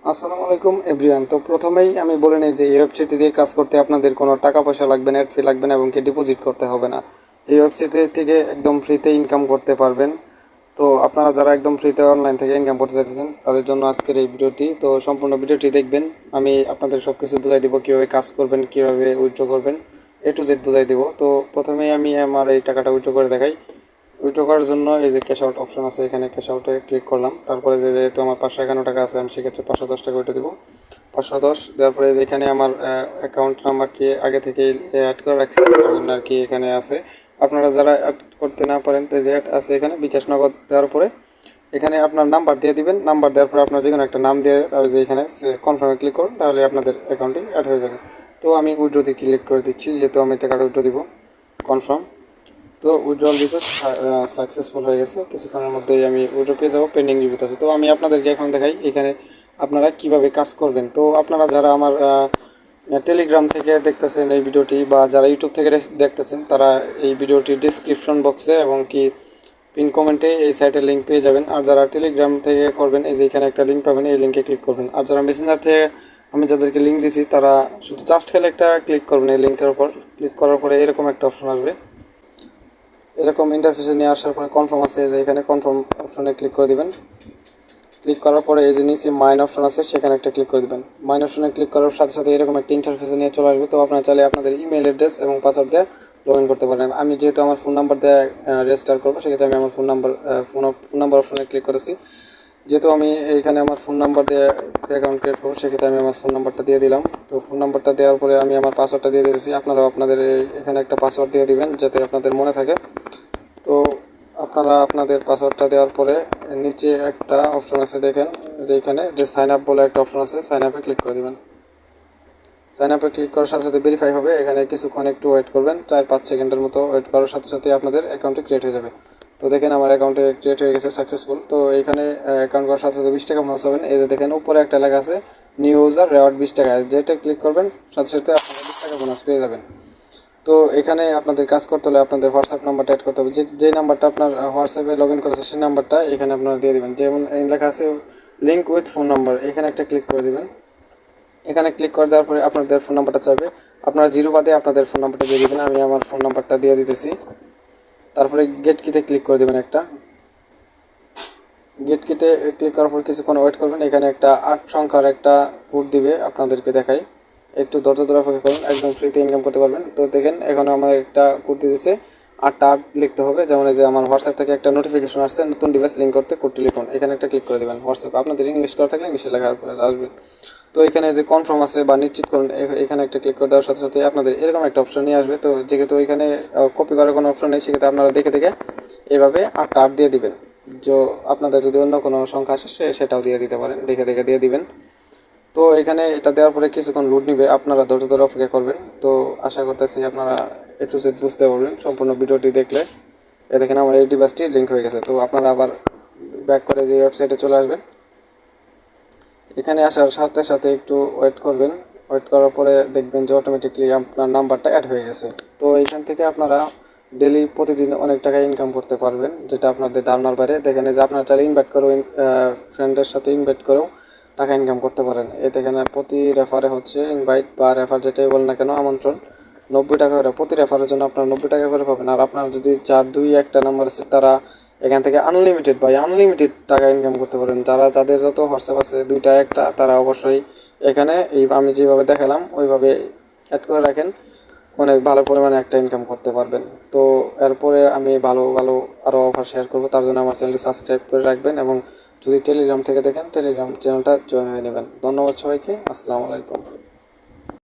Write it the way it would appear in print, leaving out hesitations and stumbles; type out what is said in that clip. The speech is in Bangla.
আসসালামু আলাইকুম এভরিওয়ান। তো প্রথমেই আমি বলে নিই যে এই ওয়েবসাইটটি দিয়ে কাজ করতে আপনাদের কোনো টাকা পয়সা লাগবে না, অ্যাড ফি লাগবে না এবং কি ডিপোজিট করতে হবে না। এই ওয়েবসাইট থেকে একদম ফ্রিতে ইনকাম করতে পারবেন। তো আপনারা যারা একদম ফ্রিতে অনলাইন থেকে ইনকাম করতে চাইতেছেন তাদের জন্য আজকের এই ভিডিওটি। তো সম্পূর্ণ ভিডিওটি দেখবেন, আমি আপনাদের সব কিছু বুঝাই দেবো, কীভাবে কাজ করবেন, কীভাবে উইথড্র করবেন, এ টু জেড বুঝাই দেবো। তো প্রথমেই আমি আমার এই টাকাটা উইথড্র করে দেখাই। উইথড্র করার জন্য এই যে ক্যাশ আউট অপশন আছে, এখানে ক্যাশ আউটে ক্লিক করলাম। তারপরে যেহেতু আমার 551 টাকা আছে, আমি সেক্ষেত্রে 510 টাকা উঠে দেবো। 510 দেওয়ার পরে এখানে আমার অ্যাকাউন্ট নাম্বারটি আগে থেকেই অ্যাড করে রাখছি, তার জন্য আর কি এখানে আছে। আপনারা যারা অ্যাড করতে না পারেন তো যে অ্যাড আছে এখানে বিকাশ নগদ দেওয়ার পরে এখানে আপনার নাম্বার দিয়ে দিবেন। নাম্বার দেওয়ার পরে আপনার যে কোনো একটা নাম দিয়ে তাহলে যে এখানে কনফার্মে ক্লিক করুন, তাহলে আপনাদের অ্যাকাউন্টটি অ্যাড হয়ে যাবে। তো আমি উইথড্রোতে ক্লিক করে দিচ্ছি, যেহেতু আমি টাকাটা উইথড্রো দিব। কনফার্ম। তো উইথড্রল রিকোয়েস্ট সাকসেসফুল হয়ে গেছে, কিছুক্ষণের মধ্যেই আমি উইথড্র পেয়ে যাবো। পেন্ডিং রিভিউতে আছে। তো আমি আপনাদেরকে এখন দেখাই এখানে আপনারা কিভাবে কাজ করবেন। তো আপনারা যারা আমার টেলিগ্রাম থেকে দেখতেছেন এই ভিডিওটি বা যারা ইউটিউব থেকে দেখতেছেন, তারা এই ভিডিওটির ডিসক্রিপশন বক্সে এবং কি পিন কমেন্টে এই সাইটের লিঙ্ক পেয়ে যাবেন। আর যারা টেলিগ্রাম থেকে করবেন, এই যে এখানে একটা লিঙ্ক পাবেন, এই লিঙ্কে ক্লিক করবেন। আর যারা মেসেঞ্জার থেকে আমি যাদেরকে লিঙ্ক দিয়েছি তারা শুধু জাস্ট খেলে একটা ক্লিক করবেন। এই লিঙ্কের উপর ক্লিক করার পরে এরকম একটা অপশন আসবে। এরকম ইন্টারফেসে নিয়ে আসার পরে কনফার্ম আছে, যে এখানে কনফার্ম অপশনে ক্লিক করে দিবেন। ক্লিক করার পরে এই যে নিচে মাইন অপশন আছে, সেখানে একটা ক্লিক করে দিবেন। মাইন অপশনে ক্লিক করার সাথে সাথে এরকম একটা ইন্টারফেসে নিয়ে চলে আসবে। তো আপনারা চাইলে আপনাদের ইমেল অ্যাড্রেস এবং পাসওয়ার্ড দিয়ে লগ ইন করতে পারেন। আমি যেহেতু আমার ফোন নাম্বার দিয়ে রেজিস্টার করবো, সেক্ষেত্রে আমি আমার ফোন নাম্বার অপশনে ক্লিক করেছি। যেহেতু আমি এইখানে আমার ফোন নাম্বার দিয়ে অ্যাকাউন্ট ক্রিয়েট করবো, সেক্ষেত্রে আমি আমার ফোন নাম্বারটা দিয়ে দিলাম। তো ফোন নাম্বারটা দেওয়ার পরে আমি আমার পাসওয়ার্ডটা দিয়ে দিয়েছি। আপনারাও আপনাদের এখানে একটা পাসওয়ার্ড দিয়ে দিবেন, যাতে আপনাদের মনে থাকে। তো আপনারা আপনাদের পাসওয়ার্ডটা দেওয়ার পরে নিচে একটা অপশন আছে, দেখেন যে এখানে যে সাইন আপ বলে একটা অপশন আছে, সাইন আপে ক্লিক করে দেবেন। সাইন আপে ক্লিক করার সাথে সাথে ভেরিফাই হবে। এখানে কিছুক্ষণ একটু ওয়েট করবেন, 4-5 সেকেন্ডের মতো ওয়েট করার সাথে সাথে আপনাদের অ্যাকাউন্টে ক্রিয়েট হয়ে যাবে। তো দেখেন আমার অ্যাকাউন্টে ক্রিয়েট হয়ে গেছে সাকসেসফুল। তো এখানে অ্যাকাউন্ট করার সাথে সাথে 20 টাকা বোনাস পাবেন। এই যে দেখেন উপরে একটা লেখা আছে নিউ ইউজার রেওয়ার্ড 20 টাকা, যেটা ক্লিক করবেন সাথে সাথে আপনারা 20 টাকা বোনাস পেয়ে যাবেন। তো এখানে আপনাদের কাজ করতে হলে আপনাদের হোয়াটসঅ্যাপ নাম্বারটা অ্যাড করতে হবে। যে নাম্বারটা আপনার হোয়াটসঅ্যাপে লগ ইন করেছে সেই নাম্বারটা এখানে আপনারা দিয়ে দেবেন। যেমন এই লেখা আছে লিঙ্ক উইথ ফোন নাম্বার, এখানে একটা ক্লিক করে দেবেন। এখানে ক্লিক করে দেওয়ার পরে আপনাদের ফোন নাম্বারটা চাইবে, আপনারা জিরো বাদে আপনাদের ফোন নাম্বারটা দিয়ে দেবেন। আমি আমার ফোন নাম্বারটা দিয়ে দিতেছি। তারপরে গেট কিতে ক্লিক করে দেবেন একটা। গেট কিতে ক্লিক করার পর কিছুক্ষণ ওয়েট করবেন। এখানে একটা 8 সংখ্যার একটা কোড দিবে, আপনাদেরকে দেখাই। একটু ধৈর্য ধরে অপেক্ষা করুন, একদম ফ্রিতে ইনকাম করতে পারবেন। তো দেখেন এখন আমার একটা কোড দিয়েছে, 8টা 8 লিখতে হবে। যেমন এই যে আমার হোয়াটসঅ্যাপ থেকে একটা নোটিফিকেশন আসছে, নতুন ডিভাইস লিঙ্ক করতে কোডটি লিখুন। এখানে একটা ক্লিক করে দেবেন। হোয়াটসঅ্যাপ আপনাদের ইংলিশ করা থাকলে ইংলিশে লেখা আসবে। তো এখানে যে কনফার্ম আছে বা নিশ্চিত করুন, এখানে একটা ক্লিক করে দেওয়ার সাথে সাথে আপনাদের এরকম একটা অপশন নিয়ে আসবে। তো যেহেতু এখানে কপি করার কোনো অপশন নেই, সেক্ষেত্রে আপনারা দেখে দেখে এভাবে 8টা 8 দিয়ে দিবেন। আপনাদের যদি অন্য কোনো সংখ্যা আসে সেটাও দিয়ে দিতে পারেন, দেখে দেখে দিয়ে দিবেন। তো এখানে এটা দেওয়ার পরে কিছুক্ষণ লোড নিবে, আপনারা ধৈর্য ধরে অপেক্ষা করবেন। তো আশা করতেছি আপনারা এ টু জেড বুঝতে পারবেন সম্পূর্ণ ভিডিওটি দেখলে। দেখেন আমার এই ডিভাইসটি লিঙ্ক হয়ে গেছে। তো আপনারা আবার ব্যাক করে যে ওয়েবসাইটে চলে আসবেন। এখানে আসার সাথে সাথে একটু ওয়েট করবেন। ওয়েট করার পরে দেখবেন যে অটোমেটিকলি আপনার নাম্বারটা অ্যাড হয়ে গেছে। তো এখান থেকে আপনারা ডেলি প্রতিদিন অনেক টাকা ইনকাম করতে পারবেন, যেটা আপনাদের ধারণার বাইরে। দেখেন যে আপনারা চাইলে ইনভাইট করেও ফ্রেন্ডদের সাথে ইনভাইট করেও টাকা ইনকাম করতে পারেন। এখানে প্রতি রেফারে হচ্ছে ইনভাইট বা রেফার যেটাই বলেন না কেন, আমন্ত্রণ 90 টাকা করে। প্রতি রেফারের জন্য আপনারা 90 টাকা করে পাবেন। আর আপনার যদি 4-2 একটা নাম্বার আছে, তারা এখান থেকে আনলিমিটেড টাকা ইনকাম করতে পারেন। যাদের যত হোয়াটসঅ্যাপ আছে 2টা 1টা, তারা অবশ্যই এখানে এই আমি যেভাবে দেখালাম ওইভাবে অ্যাড করে রাখেন, অনেক ভালো পরিমাণে একটা ইনকাম করতে পারবেন। তো এরপরে আমি ভালো ভালো আরও অফার শেয়ার করবো, তার জন্য আমার চ্যানেলটি সাবস্ক্রাইব করে রাখবেন এবং যদি টেলিগ্রাম থেকে দেখেন টেলিগ্রাম চ্যানেলটা জয়েন হয়ে নেবেন। ধন্যবাদ সবাইকে। আসসালামু আলাইকুম।